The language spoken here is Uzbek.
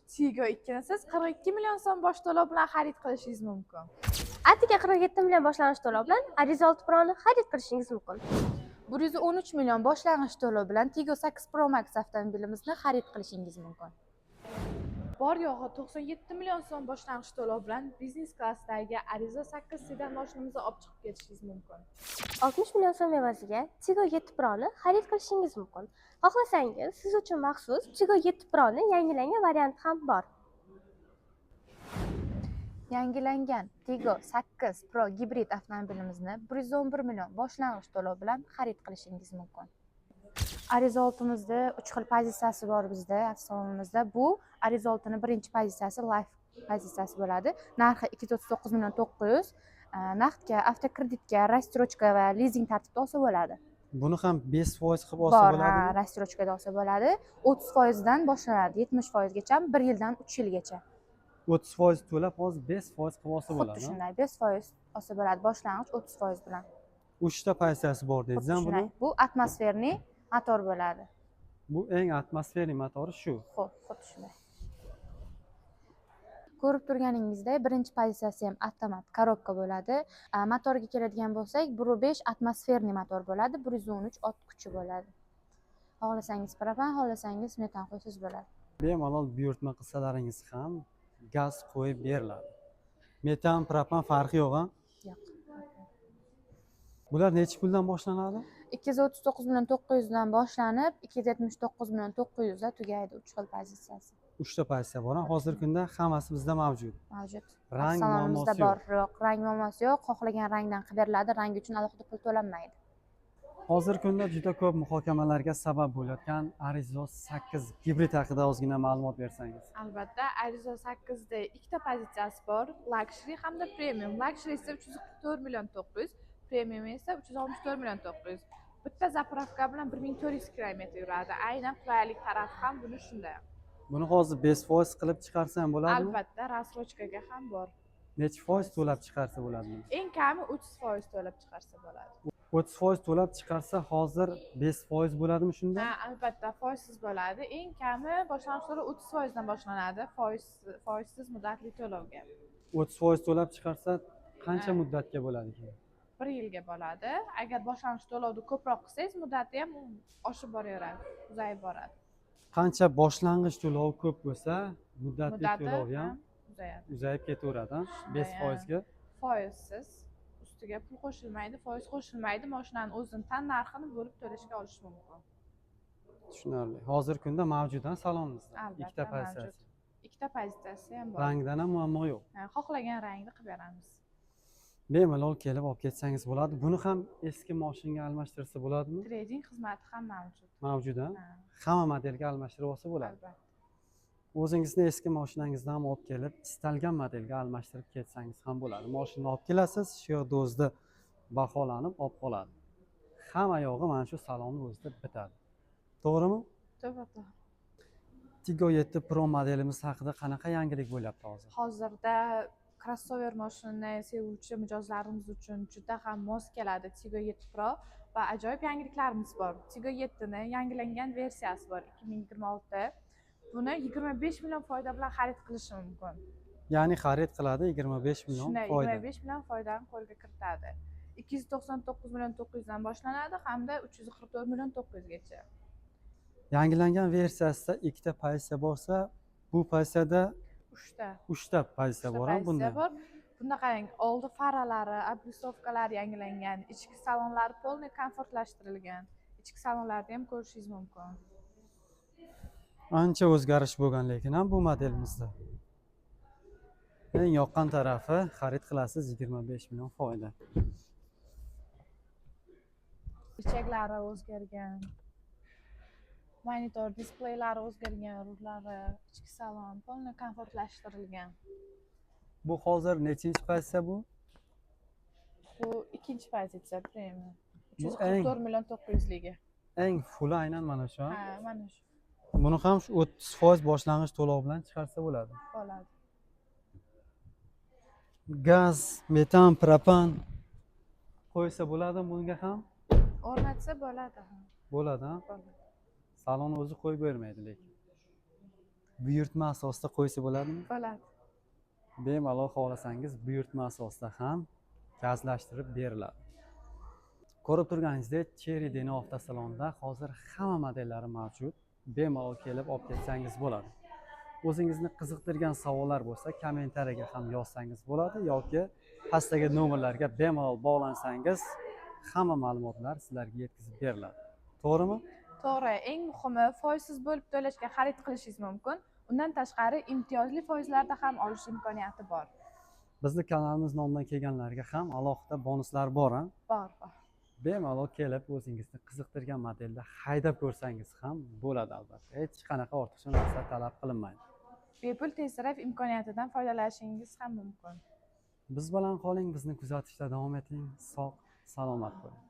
Tigo 2ni siz 42 million so'm bosh to'lov bilan xarid qilishingiz mumkin. Atigi 47 million boshlang'ich to'lov bilan Ariza 6 Pro'ni xarid qilishingiz mumkin. 113 million boshlang'ich to'lov bilan Tigo 8 Pro Max avtomobilimizni xarid qilishingiz mumkin. Bor yo'g'i 97 million so'm boshlang'ich to'lov bilan biznes klassdagi Ariza 8 sedan mashinamizni olib chiqib ketishingiz mumkin. 60 million so'm evaziga Tigo 7 Pro'ni xarid qilishingiz mumkin. Xohlasangiz, siz uchun maxsus Tigo 7 Pro'ni yangilangan varianti ham bor. Yangilangan Tigo 8 Pro gibrid avtomobilimizni 111 million boshlang'ich to'lov bilan xarid qilishingiz mumkin. Ariza 6mizda 3 xil pozitsiyasi bor bizda avtosalonimizda. Bu Ariza 6ning birinchi pozitsiyasi Life pozitsiyasi bo'ladi. Narxi 239 million 900. Naqdga, avtokreditga, rastirochka va lizing tartibida olsa bo'ladi. Buni ham 5% qilib olsa Bor, bo'ladimi? rastirochkada olsa bo'ladi. 30% dan boshlanadi, 70% gacha, 1 yildan 3 yilgacha. 30% to'lab, hozir 5% qilib olsa Xuddi bo'ladi. shunday, 5% olsa bo'ladi, boshlang'ich 30% bilan. 3 ta pozitsiyasi bor dedingiz ham buni. Bu atmosferniy motor bo'ladi. Bu eng atmosferniy motori shu. Xo'p, xuddi shunday. Ko'rib turganingizdek, birinchi pozitsiyasi ham avtomat korobka bo'ladi. Motorga keladigan bo'lsak, 1.5 atmosferniy motor bo'ladi, 113 ot kuchi bo'ladi. Xohlasangiz propan, xohlasangiz metan qo'ysangiz bo'ladi. Bemalol buyurtma qilsalaringiz ham gaz qo'yib beriladi. Metan, propan farqi yo'q, ha? Yo'q. Bular necha puldan boshlanadi? 239 million 900 dan boshlanib, 279 million 900 da tugaydi 3 xil pozitsiyasi. 3 ta pozitsiya bor. Hozirgi kunda hammasi bizda mavjud. Mavjud. Rang Salonimizda muammosi bor, yo'q. yo'q, rang muammosi yo'q. Xohlagan rangdan qilib beriladi, rangi uchun alohida pul to'lanmaydi. Hozirgi kunda juda ko'p muhokamalarga sabab bo'layotgan Ariza 8 gibrid haqida ozgina ma'lumot bersangiz. Albatta, Ariza 8 da ikkita pozitsiyasi bor, luxury hamda premium. Luxury esa 344 million 900, premium esa 364 million 900. Bitta zapravka bilan 1400 kilometr yuradi. Aynan qulaylik tarafi ham buni shunda. Buni hozir 5% qilib chiqarsam bo'ladimi? Albatta, rassrochkaga ham bor. Necha foiz to'lab chiqarsa bo'ladi? Eng kami 30% to'lab chiqarsa bo'ladi. 30% to'lab chiqarsa hozir 5% bo'ladimi shunda? Ha, albatta, foizsiz bo'ladi. Eng kami boshlang'ich to'lov 30% dan boshlanadi, foizsiz muddatli to'lovga. 30% to'lab chiqarsa qancha muddatga bo'ladi ekan? 1 yilga bo'ladi. Agar boshlang'ich to'lovni ko'proq qilsangiz, muddati ham oshib boraveradi, uzayib boradi. Qancha boshlang'ich to'lov ko'p bo'lsa, muddatli to'lov ham uzayadi. uzayib ketaveradi, 5% ga. Foizsiz, ustiga pul qo'shilmaydi, foiz qo'shilmaydi, mashinaning o'zini tan narxini bo'lib to'lashga olish mumkin. Tushunarli. Hozirgi kunda mavjud salonimizda. Albatta, Ikkita pozitsiyasi. Ikkita pozitsiyasi ham bor. Rangdan ham muammo yo'q. Xohlagan rangni qilib beramiz. Bemalol kelib olib ketsangiz bo'ladi. Buni ham eski mashinaga almashtirsa bo'ladimi? Trading xizmati ham mavjud. Mavjud, ha? Hamma modelga almashtirib olsa bo'ladi. Albatta. O'zingizni eski mashinangizdan ham olib kelib, istalgan modelga almashtirib ketsangiz ham bo'ladi. Mashinani olib kelasiz, shu yerda o'zida baholanib olib qoladi. Hamma yog'i mana shu salonning o'zida bitadi. To'g'rimi? To'g'ri. Tigo 7 Pro modelimiz haqida qanaqa yangilik bo'lyapti hozir? Hozirda crossover mashinani sevuvchi mijozlarimiz uchun juda ham mos keladi Tigo 7 Pro va ajoyib yangiliklarimiz bor. Tigo 7 ning yangilangan versiyasi bor 2026. Buni 25 million foyda bilan xarid qilish mumkin. Ya'ni xarid qiladi 25 million foyda. 25 million foydani qo'lga kiritadi. 299 million 900 dan boshlanadi hamda 344 million 900 gacha. Yangilangan versiyasida ikkita pozitsiya bo'lsa, bu pozitsiyada 3 ta pozitsiya bor ham bunda. Bunda qarang, oldi faralari, oblisovkalar yangilangan, ichki salonlari polniy komfortlashtirilgan. Ichki salonlarni ham ko'rishingiz mumkin. Ancha o'zgarish bo'lgan lekin ham bu modelimizda. Eng yoqqan tarafi xarid qilasiz 25 million foyda. Ichaklari o'zgargan. Monitor displeylari o'zgargan, rullari, ichki salon polniy komfortlashtirilgan. Bu hozir nechinchi pozitsiya bu? Bu ikkinchi pozitsiya premium. Bu 344 million 900 ligi. Eng full aynan mana shu. Ha, mana shu. Buni ham 30% boshlang'ich to'lov bilan chiqarsa bo'ladi. Bo'ladi. Gaz, metan, propan qo'ysa bo'ladimi bunga ham? O'rnatsa bo'ladi. Bo'ladi, ha? Bo'ladi. Salon o'zi qo'yib bermaydi lekin. buyurtma asosida qo'ysa bo'ladimi? Bo'ladi. Bemalol xohlasangiz buyurtma asosida ham gazlashtirib beriladi. Ko'rib turganingizdek, Cherry Deno avtosalonida hozir hamma modellari mavjud. Bemalol kelib olib ketsangiz bo'ladi. O'zingizni qiziqtirgan savollar bo'lsa, kommentariyaga ham yozsangiz bo'ladi yoki pastdagi nomerlarga bemalol bog'lansangiz, hamma ma'lumotlar sizlarga yetkazib beriladi. To'g'rimi? To'g'ri, eng muhimi foizsiz bo'lib to'lashga xarid qilishingiz mumkin. Undan tashqari imtiyozli foizlarda ham olish imkoniyati bor. Bizning kanalimiz nomidan kelganlarga ham alohida bonuslar bor. Bor. Bemalol kelib o'zingizni qiziqtirgan modelda haydab ko'rsangiz ham bo'ladi albatta. Hech qanaqa ortiqcha narsa talab qilinmaydi. Bepul test drive imkoniyatidan foydalanishingiz ham mumkin. Biz bilan qoling, bizni kuzatishda davom eting. Sog', salomat bo'ling.